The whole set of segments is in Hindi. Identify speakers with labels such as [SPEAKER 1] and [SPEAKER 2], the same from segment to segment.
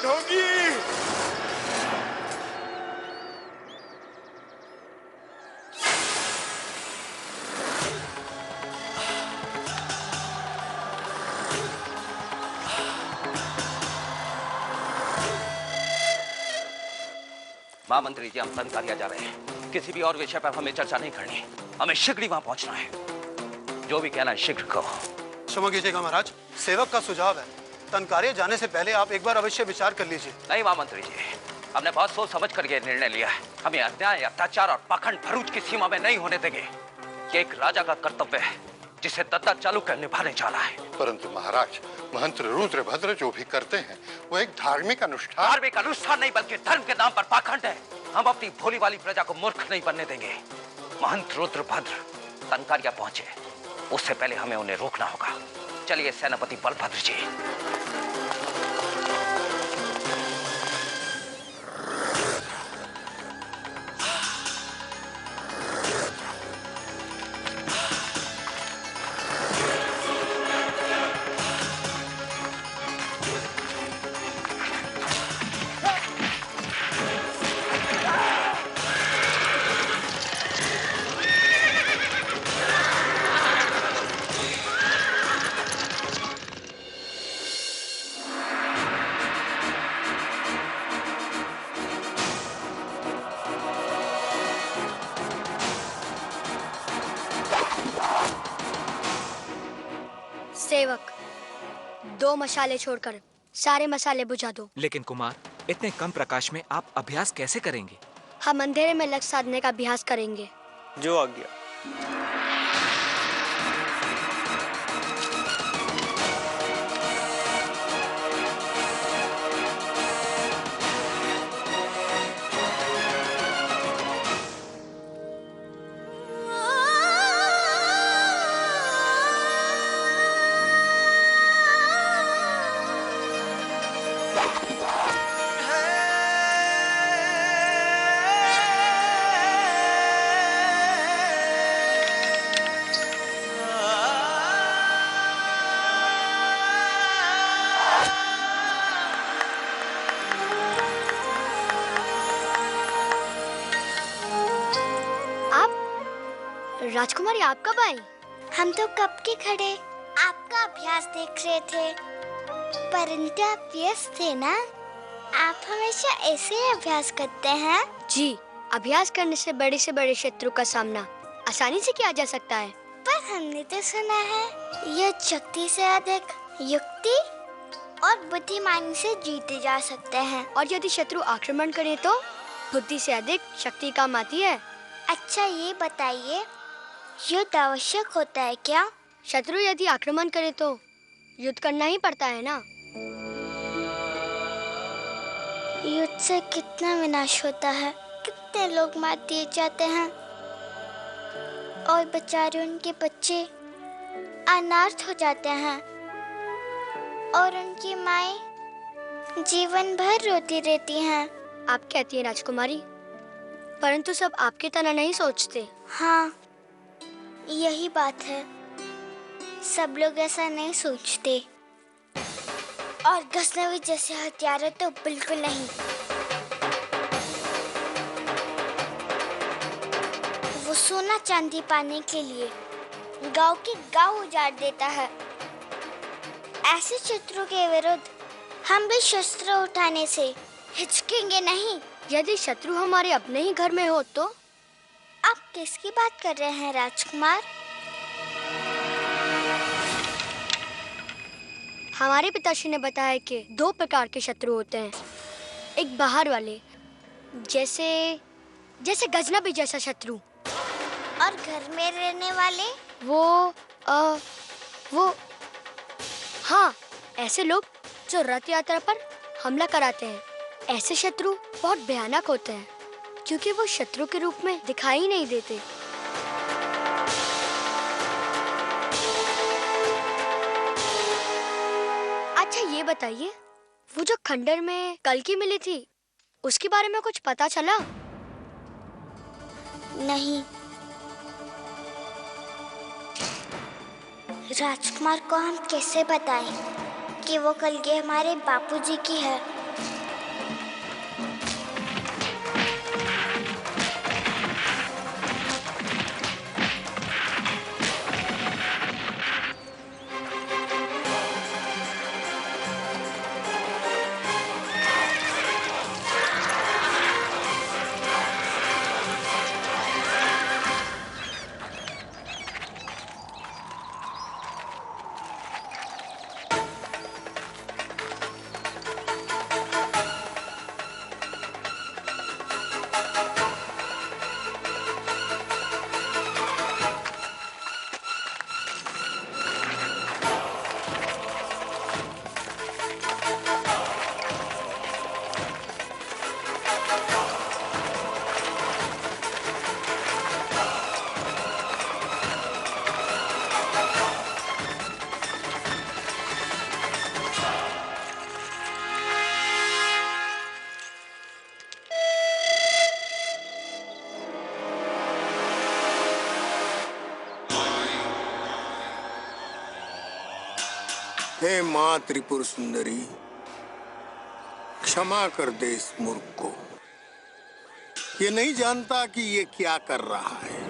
[SPEAKER 1] ढोंगी।
[SPEAKER 2] महामंत्री जी, हम तनकारिया जा रहे हैं। किसी भी और विषय पर हमें चर्चा नहीं करनी, हमें शीघ्र वहां पहुंचना है। जो भी कहना है शीघ्र कहो।
[SPEAKER 3] क्षमा कीजिएगा महाराज, सेवक का सुझाव है, तनकारिया जाने से पहले आप एक बार अवश्य विचार कर लीजिए।
[SPEAKER 2] नहीं महामंत्री जी, हमने बहुत सोच समझ कर यह निर्णय लिया है। हमें अन्याय, अत्याचार और पाखंड भरूच की सीमा में नहीं होने देंगे। ये एक राजा का कर्तव्य है जिसे दत्ता चालुक्य निभाने चला है।
[SPEAKER 4] परंतु महाराज, महंत रुद्रभद्र जो भी करते हैं वो एक धार्मिक अनुष्ठान।
[SPEAKER 2] धार्मिक अनुष्ठान नहीं बल्कि धर्म के नाम पर पाखंड है। हम अपनी भोली वाली प्रजा को मूर्ख नहीं बनने देंगे। महंत रुद्रभद्र तनकारिया पहुंचे, उससे पहले हमें उन्हें रोकना होगा। चलिए सेनापति बलभद्र जी।
[SPEAKER 5] सेवक, 2 मसाले छोड़कर सारे मसाले बुझा दो।
[SPEAKER 6] लेकिन कुमार, इतने कम प्रकाश में आप अभ्यास कैसे करेंगे?
[SPEAKER 5] हम अंधेरे में लक्ष्य साधने का अभ्यास करेंगे।
[SPEAKER 1] जो आज्ञा।
[SPEAKER 5] राजकुमारी, आप कब आई?
[SPEAKER 7] हम तो कब के खड़े आपका अभ्यास देख रहे थे, परंतु आप व्यस्त थे ना। आप हमेशा ऐसे ही अभ्यास करते हैं।
[SPEAKER 5] जी, अभ्यास करने से बड़े शत्रु का सामना आसानी से किया जा सकता है।
[SPEAKER 7] पर हमने तो सुना है यह शक्ति से अधिक युक्ति और बुद्धिमानी से जीते जा सकते हैं।
[SPEAKER 5] और यदि शत्रु आक्रमण करे तो बुद्धि से अधिक शक्ति काम आती है।
[SPEAKER 7] अच्छा, ये बताइए, युद्ध आवश्यक होता है क्या?
[SPEAKER 5] शत्रु यदि आक्रमण करे तो युद्ध करना ही पड़ता है ना।
[SPEAKER 7] युद्ध से कितना विनाश होता है, कितने लोग मार दिए जाते हैं और बेचारे उनके बच्चे अनाथ हो जाते हैं और उनकी माएं जीवन भर रोती रहती हैं।
[SPEAKER 5] आप कहती हैं राजकुमारी, परंतु सब आपके तरह नहीं सोचते।
[SPEAKER 7] हाँ, यही बात है, सब लोग ऐसा नहीं सोचते। और गजनवी जैसे हथियार तो बिल्कुल नहीं। वो सोना चांदी पाने के लिए गांव के गांव उजाड़ देता है। ऐसे शत्रु के विरुद्ध हम भी शस्त्र उठाने से हिचकेंगे नहीं।
[SPEAKER 5] यदि शत्रु हमारे अपने ही घर में हो तो?
[SPEAKER 7] आप किसकी बात कर रहे हैं राजकुमार?
[SPEAKER 5] हमारे पिताश्री ने बताया कि 2 प्रकार के शत्रु होते हैं। एक बाहर वाले, जैसे गजनबी जैसा शत्रु।
[SPEAKER 7] और घर में रहने वाले?
[SPEAKER 5] वो हाँ, ऐसे लोग जो रथ यात्रा पर हमला कराते हैं। ऐसे शत्रु बहुत भयानक होते हैं क्योंकि वो शत्रु के रूप में दिखाई नहीं देते। अच्छा, ये बताइए, वो जो खंडर में कल्कि मिली थी उसके बारे में कुछ पता चला?
[SPEAKER 7] नहीं, राजकुमार को हम कैसे बताएं कि वो कल्कि हमारे बापूजी की है।
[SPEAKER 1] हे माँ त्रिपुर सुंदरी, क्षमा कर दे इस मूर्ख को। ये नहीं जानता कि ये क्या कर रहा है।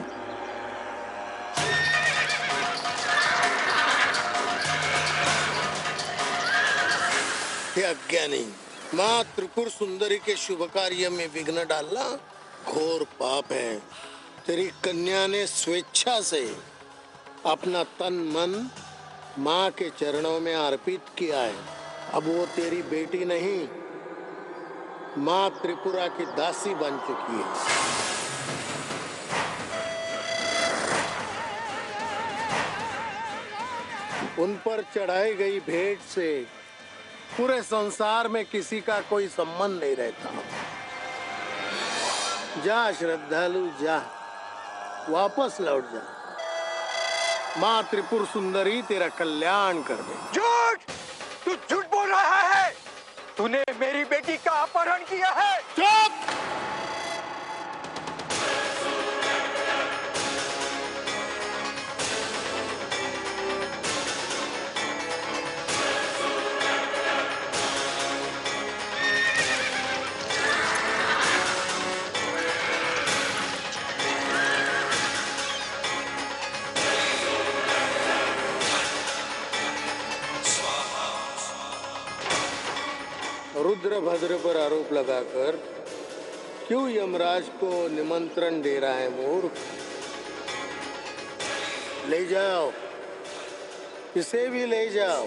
[SPEAKER 1] हे अज्ञानी, माँ त्रिपुर सुंदरी के शुभ कार्य में विघ्न डालना घोर पाप है। तेरी कन्या ने स्वेच्छा से अपना तन मन माँ के चरणों में अर्पित किया है। अब वो तेरी बेटी नहीं, माँ त्रिपुरा की दासी बन चुकी है। उन पर चढ़ाई गई भेंट से पूरे संसार में किसी का कोई संबंध नहीं रहता। जा श्रद्धालु जा, वापस लौट जा। माँ त्रिपुर सुंदरी तेरा कल्याण कर दे।
[SPEAKER 8] झूठ! तू झूठ बोल रहा है। तूने मेरी बेटी का अपहरण किया है।
[SPEAKER 1] चुप! रुद्र भद्र पर आरोप लगाकर क्यों यमराज को निमंत्रण दे रहा है मूर्ख? ले जाओ, इसे भी ले जाओ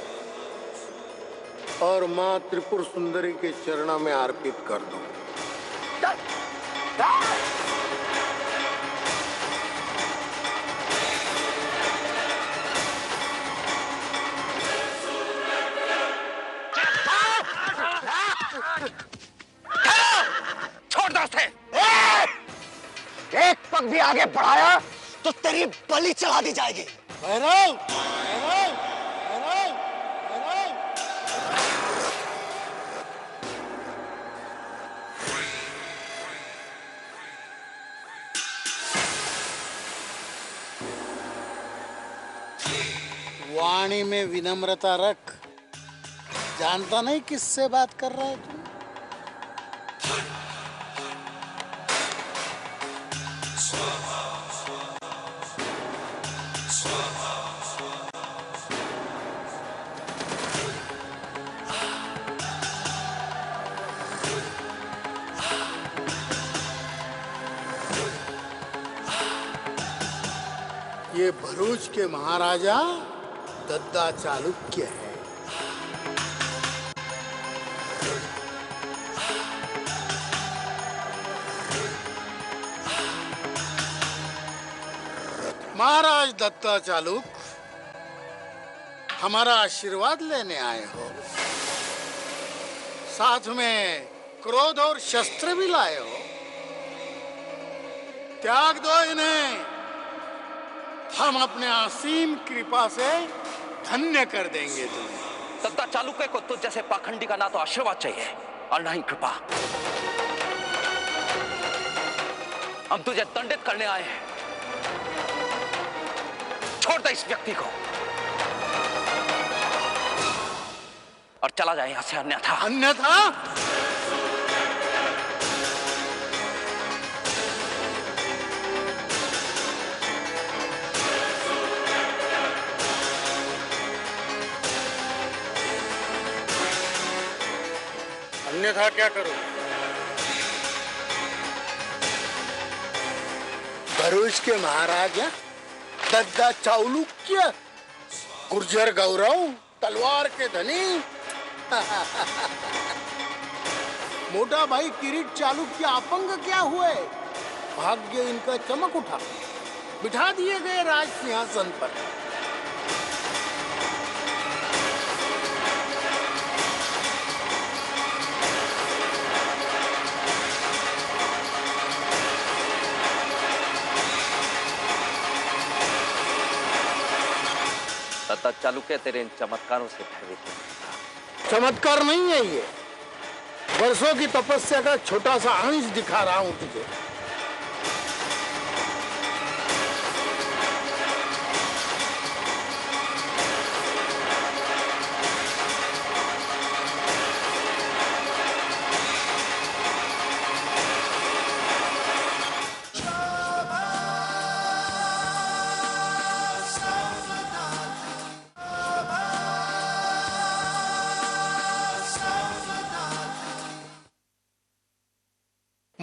[SPEAKER 1] और माँ त्रिपुर सुंदरी के चरणों में अर्पित कर दो।
[SPEAKER 2] छोड़ दो उसे।
[SPEAKER 8] एक पग भी आगे बढ़ाया तो तेरी बलि चढ़ा दी जाएगी।
[SPEAKER 1] भैरव! भैरव! भैरव! भैरव! वाणी में विनम्रता रख। जानता नहीं किससे बात कर रहा है तू? ये भरूच के महाराजा दद्दा चालुक्य है। महाराज दत्ता चालुक, हमारा आशीर्वाद लेने आए हो। साथ में क्रोध और शस्त्र भी लाए हो। त्याग दो इन्हें, हम अपने असीम कृपा से धन्य कर देंगे तुम्हें।
[SPEAKER 2] दत्ता चालुक्य को तुझ जैसे पाखंडी का ना तो आशीर्वाद चाहिए और ना ही कृपा। हम तुझे दंडित करने आए हैं। छोड़ दे इस व्यक्ति को और चला जाए यहां से, अन्यथा।
[SPEAKER 1] अन्यथा? अन्यथा क्या करो? भरूच के महाराजा दद्दा चालुक्य, गुर्जर गौरव, तलवार के धनी, मोटा भाई किरीट चालुक्य अपंग क्या हुए? भाग्य इनका चमक उठा, बिठा दिए गए राज सिंहासन पर।
[SPEAKER 2] दत्ता चालुक्य तेरे इन चमत्कारों से भयभीत है।
[SPEAKER 1] चमत्कार नहीं है ये, वर्षों की तपस्या का छोटा सा अंश दिखा रहा हूं तुझे।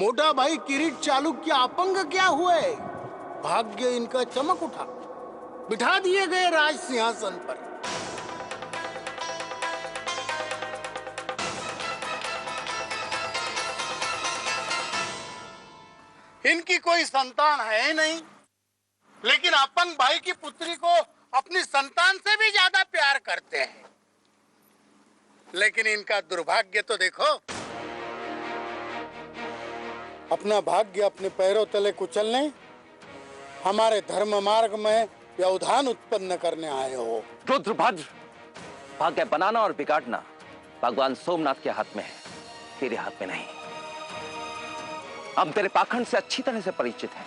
[SPEAKER 1] छोटा भाई किरीट चालुक्य अपंग क्या हुए? भाग्य इनका चमक उठा, बिठा दिए गए राज सिंहासन पर। इनकी कोई संतान है नहीं, लेकिन अपंग भाई की पुत्री को अपनी संतान से भी ज्यादा प्यार करते हैं। लेकिन इनका दुर्भाग्य तो देखो, अपना भाग्य अपने पैरों तले कुचलने, हमारे धर्म मार्ग में व्यवधान उत्पन्न करने आए हो।
[SPEAKER 2] रुद्रभद्र, भाग्य बनाना और बिगाड़ना भगवान सोमनाथ के हाथ में है, तेरे हाथ में नहीं। हम तेरे पाखंड से अच्छी तरह से परिचित हैं।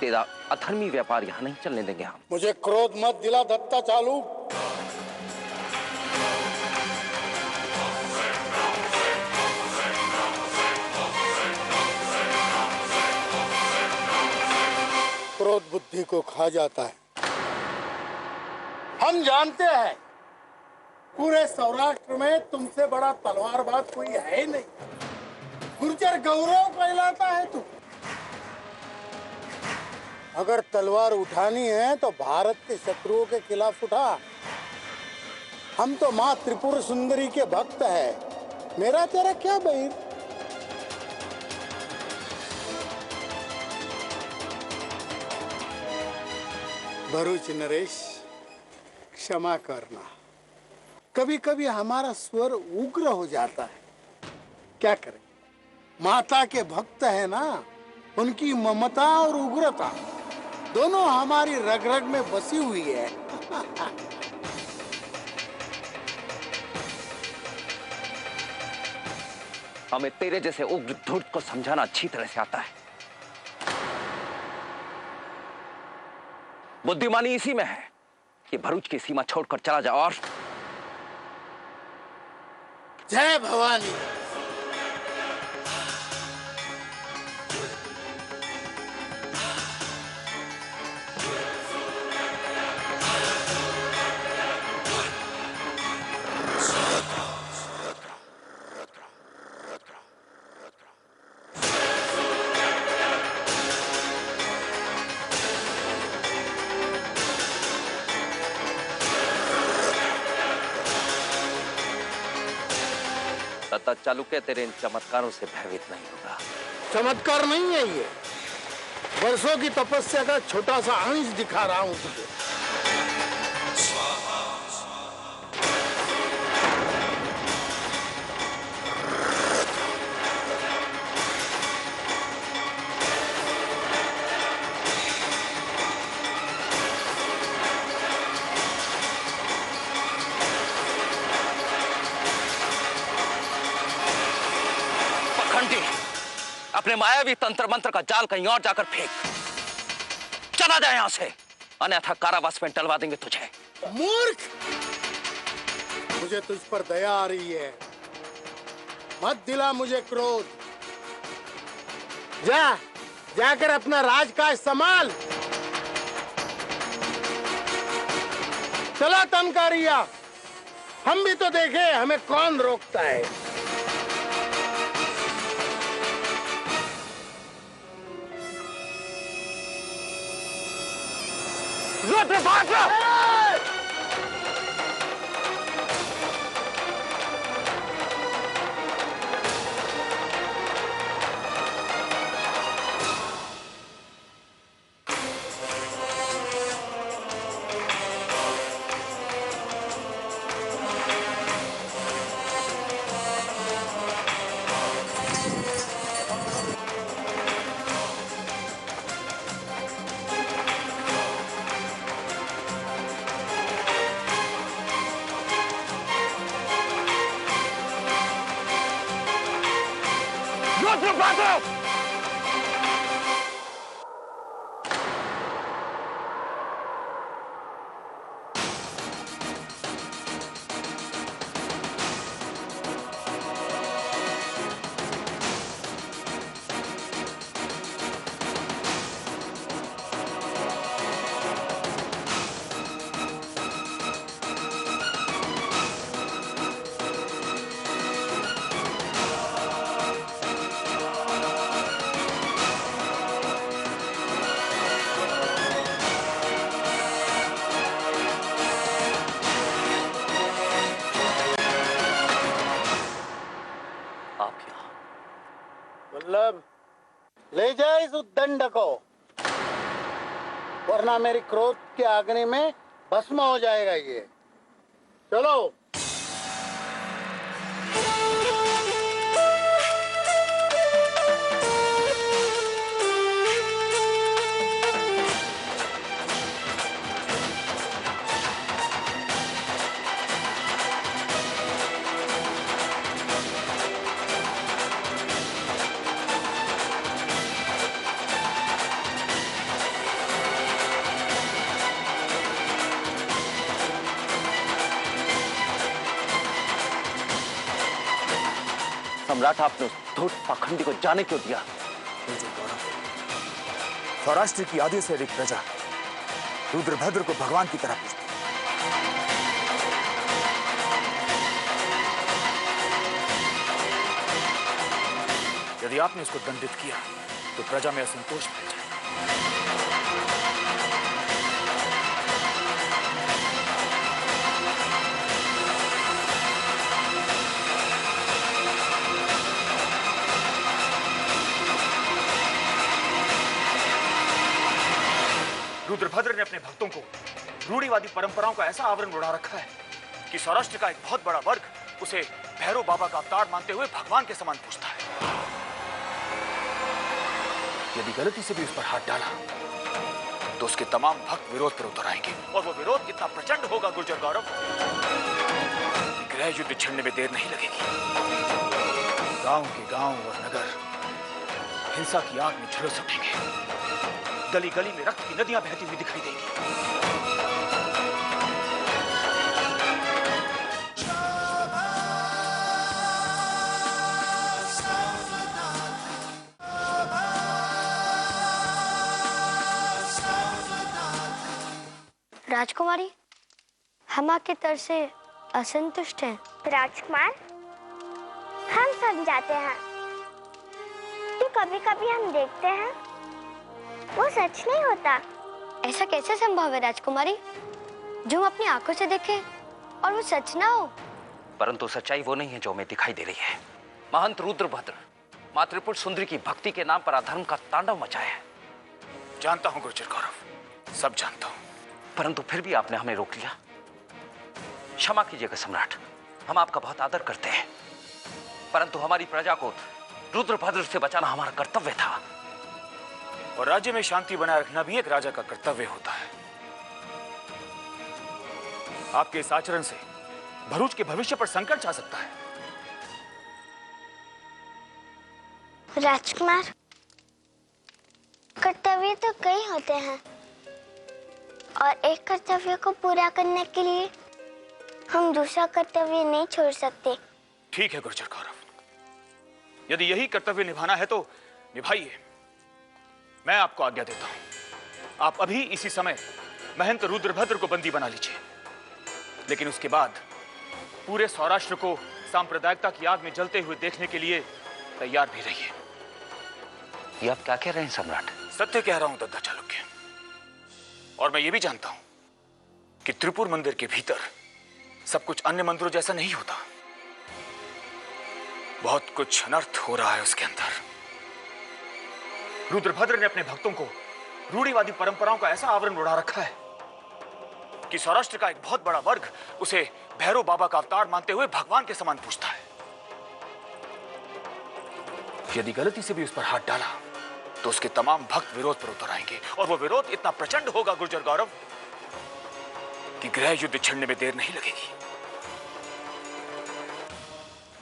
[SPEAKER 2] तेरा अधर्मी व्यापार यहां नहीं चलने देंगे हम।
[SPEAKER 1] मुझे क्रोध मत दिला दत्ता चालू। क्रोध बुद्धि को खा जाता है। हम जानते हैं पूरे सौराष्ट्र में तुमसे बड़ा तलवारबाज कोई है ही नहीं। गुर्जर गौरव कहलाता है तू। अगर तलवार उठानी है तो भारत के शत्रुओं के खिलाफ उठा। हम तो माँ त्रिपुर सुंदरी के भक्त है। मेरा तेरा क्या बैर? भरूच नरेश, क्षमा करना। कभी कभी हमारा स्वर उग्र हो जाता है, क्या करें? माता के भक्त है ना, उनकी ममता और उग्रता दोनों हमारी रग रग में बसी हुई है।
[SPEAKER 2] हमें तेरे जैसे उग्र धूर्त को समझाना अच्छी तरह से आता है। बुद्धिमानी इसी में है कि भरूच की सीमा छोड़कर चला जा। और
[SPEAKER 1] जय भवानी।
[SPEAKER 2] दत्ता चालुक्य तेरे इन चमत्कारों से भयभीत नहीं होगा।
[SPEAKER 1] चमत्कार नहीं है ये, वर्षों की तपस्या का छोटा सा अंश दिखा रहा हूं तुझे।
[SPEAKER 2] अपने मायावी तंत्र मंत्र का जाल कहीं और जाकर फेंक। चला जाए यहां से, अन्यथा कारावास में डलवा देंगे तुझे।
[SPEAKER 1] मूर्ख, मुझे तुझ पर दया आ रही है, मत दिला मुझे क्रोध। जाकर अपना राजकाज संभाल। चला तनकारिया, हम भी तो देखे हमें कौन रोकता है।
[SPEAKER 8] रुद्रभद्र!
[SPEAKER 1] ले जाए इस उद्दंड को, वरना मेरी क्रोध की अग्नि में भस्म हो जाएगा ये। चलो।
[SPEAKER 2] सम्राट, आपने उस धूर्त पाखंडी को जाने क्यों दिया?
[SPEAKER 9] सौराष्ट्र की आधी से अधिक प्रजा रुद्रभद्र को भगवान की तरह पूजती। यदि आपने उसको दंडित किया तो प्रजा में असंतोष फैल जाएगा। रुद्रभद्र ने अपने भक्तों को रूढ़िवादी परंपराओं का ऐसा आवरण उड़ा रखा है कि सौराष्ट्र का एक बहुत बड़ा वर्ग उसे भैरव बाबा का अवतार मानते हुए भगवान के समान पूजता है। यदि गलती से भी उस पर हाथ डाला तो उसके तमाम भक्त विरोध पर उतर आएंगे, और वो विरोध इतना प्रचंड होगा गुर्जर गौरव कि गृह युद्ध छिड़ने में देर नहीं लगेगी। गांव के गांव और नगर हिंसा की आग में झुलस उठेंगे, गली गली में रक्त की नदियां बहती हुई दिखाई देंगी।
[SPEAKER 5] राजकुमारी, हम आपके तर से असंतुष्ट हैं।
[SPEAKER 7] राजकुमार, हम समझाते हैं कि कभी कभी हम देखते हैं वो सच नहीं होता।
[SPEAKER 5] ऐसा कैसे संभव है राजकुमारी, जो हम अपनी आंखों से देखें और वो सच ना हो?
[SPEAKER 2] परंतु सच्चाई वो नहीं है जो हमें दिखाई दे रही है। महंत रुद्रभद्र माँ त्रिपुर सुंदरी की भक्ति के नाम पर अधर्म का तांडव मचाया है।
[SPEAKER 9] जानता हूं गुर्जर गौरव, सब जानता हूं।
[SPEAKER 2] परंतु फिर भी आपने हमें रोक लिया। क्षमा कीजिएगा सम्राट, हम आपका बहुत आदर करते हैं, परंतु हमारी प्रजा को रुद्रभद्र से बचाना हमारा कर्तव्य था।
[SPEAKER 9] और राज्य में शांति बनाए रखना भी एक राजा का कर्तव्य होता है। आपके इस आचरण से भरूच के भविष्य पर संकट छा सकता है।
[SPEAKER 7] राजकुमार, कर्तव्य तो कई होते हैं और एक कर्तव्य को पूरा करने के लिए हम दूसरा कर्तव्य नहीं छोड़ सकते।
[SPEAKER 9] ठीक है गुर्जर गौरव, यदि यही कर्तव्य निभाना है तो निभाइए। मैं आपको आज्ञा देता हूं, आप अभी इसी समय महंत रुद्रभद्र को बंदी बना लीजिए, लेकिन उसके बाद पूरे सौराष्ट्र को सांप्रदायिकता की आग में जलते हुए देखने के लिए तैयार भी रहिए।
[SPEAKER 2] ये आप क्या कह रहे हैं सम्राट?
[SPEAKER 9] सत्य कह रहा हूं दद्दा चालुक्य, और मैं ये भी जानता हूं कि त्रिपुर मंदिर के भीतर सब कुछ अन्य मंदिरों जैसा नहीं होता। बहुत कुछ अनर्थ हो रहा है उसके अंदर। रुद्रभद्र ने अपने भक्तों को रूढ़िवादी परंपराओं का ऐसा आवरण उड़ा रखा है कि सौराष्ट्र का एक बहुत बड़ा वर्ग उसे भैरव बाबा का अवतार मानते हुए भगवान के समान पूजता है। यदि गलती से भी उस पर हाथ डाला तो उसके तमाम भक्त विरोध पर उतर आएंगे, और वो विरोध इतना प्रचंड होगा गुर्जर गौरव कि गृह युद्ध छिड़ने में देर नहीं लगेगी।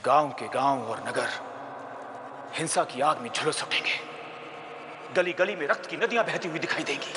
[SPEAKER 9] गांव के गांव और नगर हिंसा की आग में झुलस उठेंगे, गली गली में रक्त की नदियां बहती हुई दिखाई देंगी।